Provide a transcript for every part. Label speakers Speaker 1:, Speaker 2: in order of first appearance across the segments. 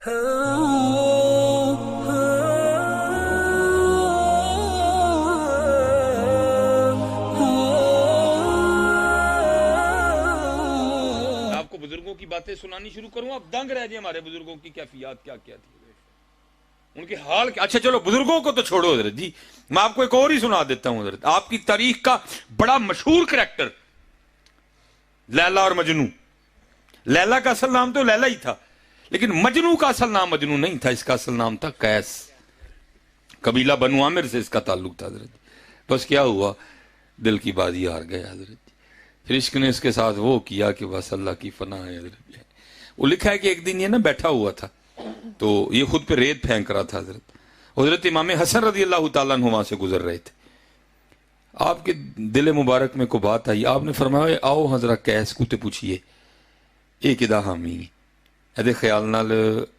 Speaker 1: آپ کو بزرگوں کی باتیں سنانی شروع کروں آپ دنگ رہ جائیں ہمارے بزرگوں کی کیفیات کیا کیا تھی، ان کے حال کیا۔ اچھا چلو بزرگوں کو تو چھوڑو حضرت جی، میں آپ کو ایک اور ہی سنا دیتا ہوں حضرت، آپ کی تاریخ کا بڑا مشہور کریکٹر لیلا اور مجنو۔ لیلا کا اصل نام تو لیلا ہی تھا، لیکن مجنو کا اصل نام مجنو نہیں تھا، اس کا اصل نام تھا قیس، قبیلہ بنو عامر سے اس کا تعلق تھا حضرت۔ بس کیا ہوا، دل کی بازی ہار گیا حضرت، پھر عشق نے اس کے ساتھ وہ کیا کہ بس اللہ کی فنا ہے حضرت۔ وہ لکھا ہے کہ ایک دن یہ نا بیٹھا ہوا تھا تو یہ خود پہ ریت پھینک رہا تھا حضرت امام حسن رضی اللہ تعالیٰ عنہ وہاں سے گزر رہے تھے، آپ کے دل مبارک میں کو بات آئی، آپ نے فرمایا آؤ حضرت قیس کو تے پوچھئے یہ کدا حامی ہے خیال نال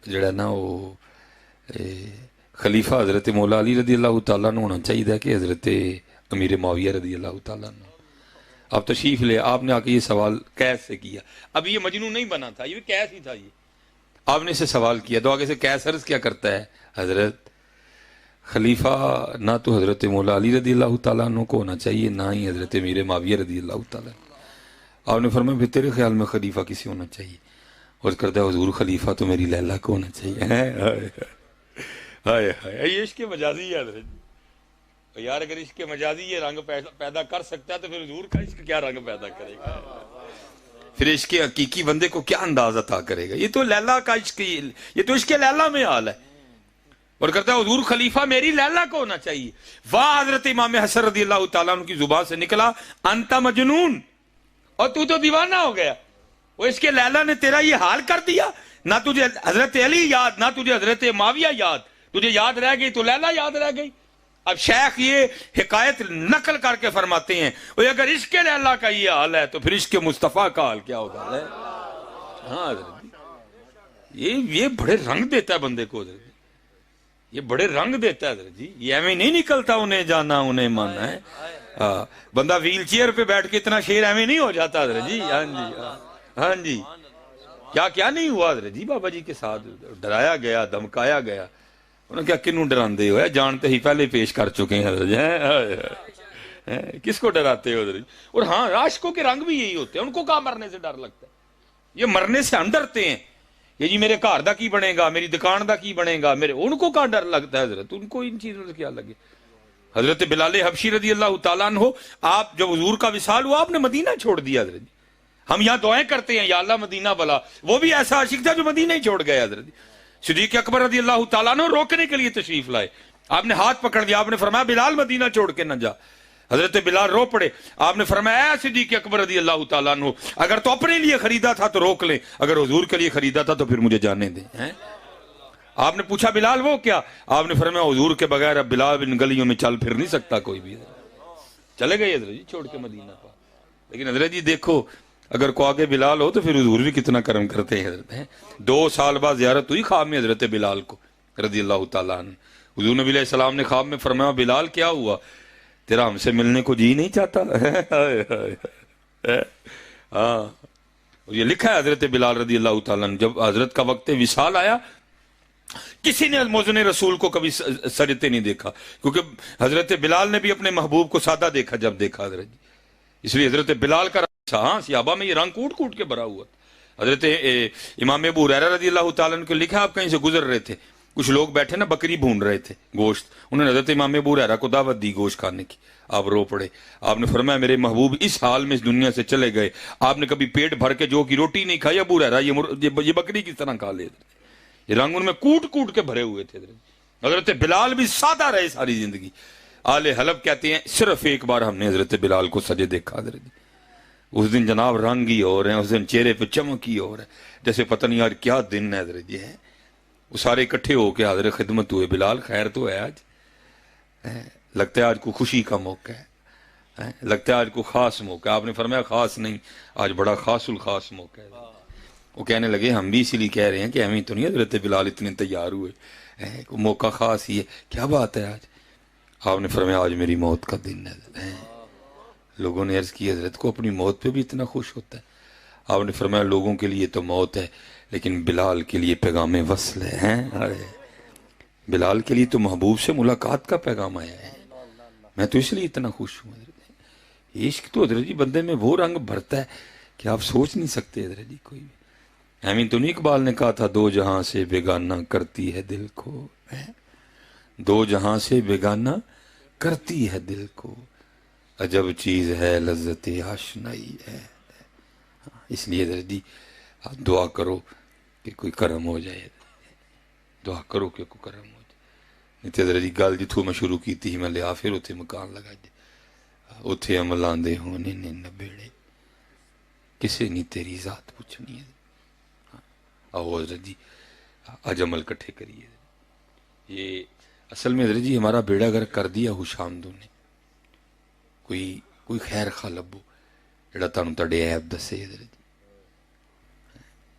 Speaker 1: جڑا نا وہ خلیفہ حضرت مولا علی رضی اللہ تعالیٰ عنہ ہونا چاہیے کہ حضرت امیر معاویہ رضی اللہ تعالیٰ عنہ۔ آپ تشریف لے، آپ نے آ کے یہ سوال قیس سے کیا، اب یہ مجنون نہیں بنا تھا، یہ قیس ہی تھا، یہ آپ نے اسے سوال کیا تو آگے سے قیس عرض کیا کرتا ہے، حضرت خلیفہ نہ تو حضرت مولا علی رضی اللہ تعالیٰ عنہ کو ہونا چاہیے نہ ہی حضرت امیر معاویہ رضی اللہ تعالیٰ عنہ۔ آپ نے فرمایا پھر تیرے خیال میں خلیفہ کسی ہونا چاہیے؟ اور کرتا ہے حضور خلیفہ تو میری لیلا کو ہونا چاہیے۔ ہائے ہائے، یہ عشق مجازی ہے حضرت یار، اگر عشق مجازی یہ رنگ پیدا کر سکتا ہے تو پھر حضور کا عشق کیا رنگ پیدا کرے گا، پھر عشق حقیقی بندے کو کیا انداز عطا کرے گا۔ یہ تو لیلا کا عشق، یہ تو عشق لیلا میں حال ہے، اور کرتا ہے حضور خلیفہ میری لیلا کو ہونا چاہیے۔ واہ، حضرت امام حسن رضی اللہ تعالیٰ عنہ کی زبان سے نکلا انت مجنون، اور تو دیوانہ ہو گیا، وہ اس کے لیلا نے تیرا یہ حال کر دیا، نہ تجھے حضرت علی یاد، نہ تجھے حضرت معاویہ یاد، تجھے یاد رہ گئی تو لیلا یاد رہ گئی۔ اب شیخ یہ حکایت نقل کر کے فرماتے ہیں اگر عشق لیلا کا یہ حال ہے تو پھر عشق مصطفیٰ کا حال کیا ہوگا۔ ہاں حضرت یہ بڑے رنگ دیتا ہے بندے کو حضرت، یہ بڑے رنگ دیتا ہے حضرت جی، یہ ایویں نہیں نکلتا انہیں جانا انہیں مانا ہے۔ بندہ ویل چیئر پہ بیٹھ کے اتنا شیر ایویں نہیں ہو جاتا حضرت جی۔ ہاں جی ہاں جی، کیا نہیں ہوا حضرت جی، بابا جی کے ساتھ ڈرایا گیا، دھمکایا گیا، انہوں نے کیا کنوں ڈراندے ہو، جانتے ہی پہلے پیش کر چکے ہیں حضرت جی، کس کو ڈراتے ہو حضرت۔ اور ہاں عاشقوں کے رنگ بھی یہی ہوتے ہیں، ان کو کہاں مرنے سے ڈر لگتا ہے، یہ مرنے سے ہم ڈرتے ہیں، یہ جی میرے گھر دا کی بنے گا، میری دکان دا کی بنے گا، میرے ان کو کہاں ڈر لگتا ہے حضرت، ان کو ان چیزوں سے کیا لگے۔ حضرت بلال حبشی رضی اللہ تعالیٰ عنہ، آپ جب حضور کا وصال ہوا آپ نے مدینہ چھوڑ دیا حضرت جی۔ ہم یہاں دعائیں کرتے ہیں یا اللہ مدینہ بلا، وہ بھی ایسا عاشق تھا جو مدینہ ہی چھوڑ گیا حضرت۔ صدیق اکبر رضی اللہ تعالیٰ عنہ روکنے کے لیے تشریف لائے، آپ نے ہاتھ پکڑ دیا، آپ نے فرمایا بلال مدینہ چھوڑ کے نہ جا۔ حضرت بلال رو پڑے، آپ نے فرمایا اے صدیق اکبر رضی اللہ تعالیٰ عنہ اگر تو اپنے لیے خریدا تھا تو روک لیں، اگر حضور کے لیے خریدا تھا تو پھر مجھے جانے دیں۔ آپ نے پوچھا بلال وہ کیا؟ آپ نے فرمایا حضور کے بغیر اب بلال ان گلیوں میں چل پھر نہیں سکتا کوئی بھی۔ چلے گئے حضرت جی چھوڑ کے مدینہ پا۔ لیکن حضرت جی دیکھو اگر کو آگے بلال ہو تو پھر حضور بھی کتنا کرم کرتے ہیں حضرت۔ 2 سال بعد زیارت ہوئی خواب میں حضرت بلال کو رضی اللہ تعالیٰ عنہ، حضور نبی علیہ السلام نے خواب میں فرمایا بلال کیا ہوا، تیرا ہم سے ملنے کو جی نہیں چاہتا۔ ہاں یہ لکھا ہے حضرت بلال رضی اللہ تعالیٰ عنہ جب حضرت کا وقت وصال آیا کسی نے موزن رسول کو کبھی سجتے نہیں دیکھا، کیونکہ حضرت بلال نے بھی اپنے محبوب کو سادہ دیکھا جب دیکھا حضرت جی، اس لیے حضرت بلال کا ہاں صحابہ میں یہ رنگ کوٹ کوٹ کے بھرا ہوا تھا۔ حضرت امام ابو ہریرہ رضی اللہ تعالیٰ عنہ کو لکھا آپ کہیں سے گزر رہے تھے، کچھ لوگ بیٹھے نا بکری بھون رہے تھے گوشت، انہوں نے حضرت امام ابو ہریرہ کو دعوت دی گوشت کھانے کی، آپ رو پڑے، آپ نے فرمایا میرے محبوب اس حال میں اس دنیا سے چلے گئے، آپ نے کبھی پیٹ بھر کے جو کی روٹی نہیں کھائی، ابو ہریرہ یہ بکری کس طرح کھا لے، یہ رنگ ان میں کوٹ کوٹ کے بھرے ہوئے تھے۔ حضرت بلال بھی سادہ رہے ساری زندگی، آل حلب کہتے ہیں صرف ایک بار ہم نے حضرت بلال کو سجے دیکھا حضرت، اس دن جناب رنگ ہی اور ہیں، اس دن چہرے پہ چمک ہی اور ہے، جیسے پتہ نہیں یار کیا دن ہے حضرت یہ ہے۔ وہ سارے اکٹھے ہو کے حاضر خدمت ہوئے، بلال خیر تو ہے آج، لگتا ہے آج کو خوشی کا موقع ہے، لگتا ہے آج کو خاص موقع ہے۔ آپ نے فرمایا خاص نہیں، آج بڑا خاص الخاص موقع ہے۔ وہ کہنے لگے ہم بھی اسی لیے کہہ رہے ہیں کہ ہمیں تو نہیں حضرت بلال اتنے تیار ہوئے، موقع خاص ہی ہے، کیا بات ہے آج؟ آپ نے فرمایا آج میری موت کا دن ہے۔ لوگوں نے عرض کی حضرت کو اپنی موت پہ بھی اتنا خوش ہوتا ہے؟ آپ نے فرمایا لوگوں کے لیے تو موت ہے لیکن بلال کے لیے پیغام وصل ہے. ارے بلال کے لیے تو محبوب سے ملاقات کا پیغام آیا ہے. میں تو اس لیے اتنا خوش ہوں. عشق تو حضرت جی بندے میں وہ رنگ بھرتا ہے کہ آپ سوچ نہیں سکتے حضرت جی. کوئی امین تو نہیں اقبال نے کہا تھا دو جہاں سے بیگانہ کرتی ہے دل کو, دو جہاں سے بیگانہ کرتی ہے دل کو, عجب چیز ہے لذت آشنائی ہے. اس لیے حضرت جی آپ دعا کرو کہ کوئی کرم ہو جائے, دعا کرو کہ کوئی کرم ہو جائے. نہیں تو حضرت جی گل جتوں میں شروع کی تھی میں لیا پھر اتنے مکان لگا جائے, اتنے عملان دے ہونے نے نبیڑے, کسے نہیں تیری ذات پوچھنی ہے. آؤ حضرت جی آج عمل کٹھے کریے. یہ اصل میں حضرت جی ہمارا بیڑا گھر کر دیا حشامدوں نے. کوئی خیر خواہ لبو جڑا تانوں تڑے عیب دسے حضرت جی,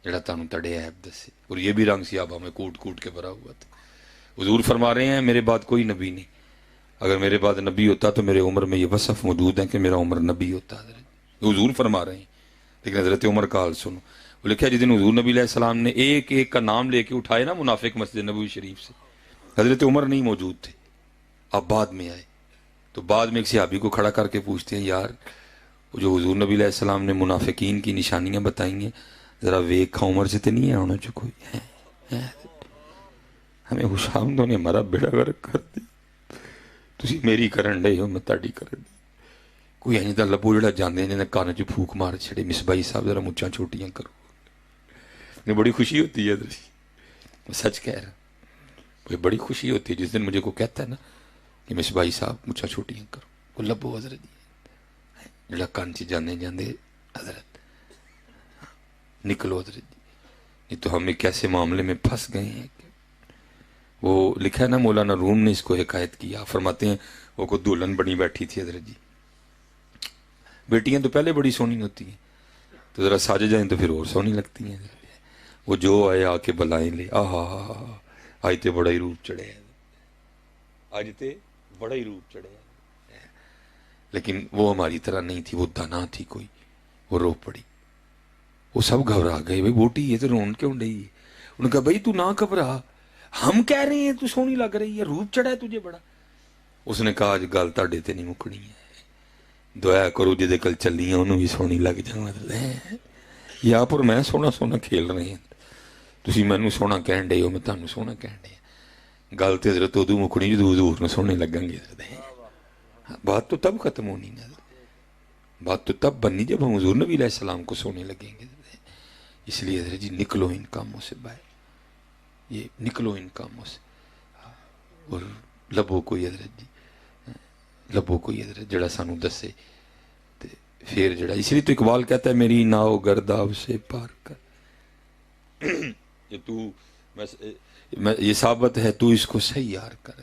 Speaker 1: جڑا تانوں تڑے عیب دسے. اور یہ بھی رنگ سیابہ میں کوٹ کوٹ کے بھرا ہوا تھا. حضور فرما رہے ہیں میرے بعد کوئی نبی نہیں, اگر میرے بعد نبی ہوتا تو میرے عمر میں یہ وصف موجود ہے کہ میرا عمر نبی ہوتا. حضرت حضور فرما رہے ہیں, لیکن حضرت عمر کا حال سنو. وہ لکھا جس دن حضور نبی علیہ السلام نے ایک ایک کا نام لے کے اٹھائے نا منافق مسجد نبوی شریف سے, حضرت عمر نہیں موجود تھے, اب بعد میں آئے. تو بعد میں ایک صحابی کو کھڑا کر کے پوچھتے ہیں یار وہ جو حضور نبی علیہ السلام نے منافقین کی نشانیاں بتائی ہیں ذرا ویکھا عمر سے تو نہیں ہے ہونا جو کوئی ہے. ہمیں حشامدوں نے ہمارا بیڑا گرک کر دی, تسی میری کرن ڈے ہو میں تاڑی کرن ڈے. کوئی اینج دا لبو جڑا جاندے ہیں جنہیں کان چ پھوک مار چھڑے مصباحی صاحب ذرا مچاں چھوٹیاں کرو. میں بڑی خوشی ہوتی ہے میں سچ کہہ رہا, مجھے بڑی خوشی ہوتی ہے جس دن مجھے کو کہتا ہے نا کہ مصباحی صاحب مچاں چھوٹیاں کرو. کو لبو حضرت جی جڑا کان چ جاندے جاندے حضرت نکلو حضرت جی, نہیں تو ہم ایک ایسے معاملے میں پھنس گئے ہیں. وہ لکھا ہے نا مولانا روم نے اس کو حکایت کیا, فرماتے ہیں وہ کو دلہن بنی بیٹھی تھی حضرت جی. بیٹیاں تو پہلے بڑی سونی ہوتی ہیں تو ذرا ساج جائیں تو پھر اور سونی لگتی ہیں. وہ جو آئے آ کے بلائیں لے, آج تے بڑا ہی روپ چڑھے, آج تے بڑا ہی روپ چڑھے. لیکن وہ ہماری طرح نہیں تھی, وہ دانا تھی کوئی, وہ رو پڑی. وہ سب گھبرا گئے, بھائی بوٹی یہ تو رون کیوں ڈئی. انہوں نے کہا بھائی تو نہ گھبرا, ہم کہہ رہے ہیں تو سونی لگ رہی ہے, روپ چڑھا ہے تجھے بڑا. اس نے کہا آج گل تاڑے تے نہیں مکنی ہے, دعا کرو جدے کل چلی ہیں انہوں بھی سونی لگ جاؤں. یا پر میں سونا سونا کھیل رہے ہیں, تسی مینوں سونا کہن ڈے ہو, میں تانوں سونا کہن ڈے. گل تے حضرت ادو مکنی جدو حضور نے سونے لگیں گے. بات تو تب ختم ہونی نا, بات تو تب بننی جب ہم حضور نبی علیہ السلام کو سونے لگیں گے. اس لیے حضرت جی نکلو ان کاموں سے باہر, یہ نکلو ان کاموں سے, اور لبو کوئی حضرت جی, لبو کوئی حضرت جڑا سانو دسے. پھر جڑا اس لیے تو اقبال کہتا ہے میری ناؤ گرداب سے پار کر, یہ تو یہ ثابت ہے تو اس کو صحیح یار کر.